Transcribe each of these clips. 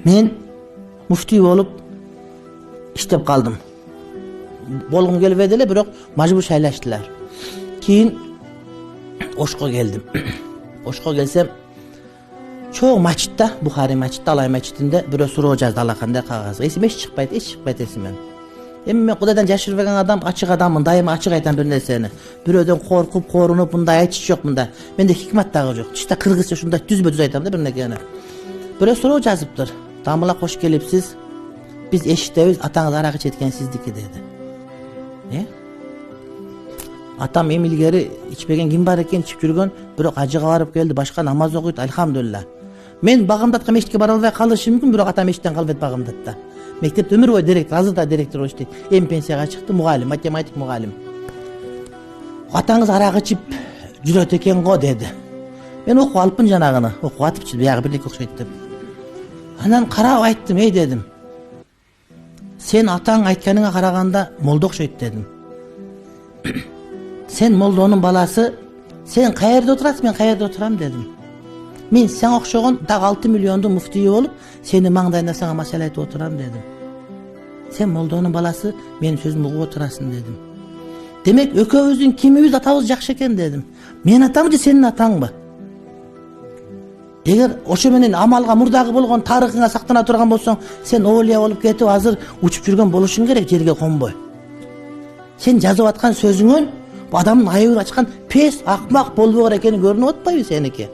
мен муфтий болуп иштеп калдым. Болгум келбеди эле, бирок мажбур шайлаштылар. Кийин Ошко келдим. Ошко келсем, чоң мачитта, Бухари мачитта, Алай мачитинде бирөө суроо жазды алакандай кагазга. Эсиме эч чыкпайт эсимден. Эми мен Кудайдан жашырбаган адам, ачык адаммын, дайыма ачык айтам бир нерсени. Бирөөдөн коркуп, корунуп, мындай айтыш жок мында. Менде хикмат дагы жок. Чиста кыргызча ушундай түзбө-түз айтам да бир нерсени. Бирөө суроо жазыптыр. Тамыла кош келипсиз. Биз эшиктебиз, атаңыз арак ичеткен сиздики деди. Атам эмилгери ичпеген ким бар экен, ичип жүргөн, бирок ажыга барып келди, башка намаз окуйт, альхамдулилла. Мен багымдатка мектепке бара албай калышым мүмкүн, бирок атам эчтен калбайт багымдатта. Мектепте өмүр бою директор, азыр да директор болуп иштейт. Эми пенсияга чыкты, мугалим, математик мугалим. Атаңыз арак ичип жүрөт экен го деди. Мен окуп алыпмын жанагыны, окуп атыпчы, биягы бирдеке окшойт деп. Анан карап айттым, эй дедим. Сен атаң айтканыңа караганда молдо окшойт дедим. Сен молдонун баласы, сен каерде отурасың, мен каерде отурам дедим. Мен сен окшогон дагы 6 миллиондун муфтийи болуп, сени маңдайына сага маселе айтып отурам дедим. Сен молдонун баласы, менин сөзүмдү угуп отурасың дедим. Демек экөөбүздүн кимибиз атабыз жакшы экен дедим. Мен атам же сенин атаңбы? Эгер ошо менен амалга мурдагы болгон тарыхыңа сактана турган болсоң, сен оолия болуп кетип азыр учуп жүргөн болушуң керек, жерге конбой. Сен жазып аткан сөзүңөн адамдын айыбын ачкан пес акмак болбогор экени көрүнүп атпайбы сеники?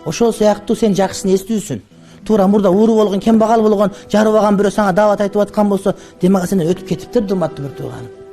Ошол сыяктуу сен жакшысын эстүүсүн. Туура мурда ууру болгон, кембагал болгон, жарыбаган бирөө сага даават айтып аткан болсо, демек сен өтүп кетиптир, урматтуу бир тууганым.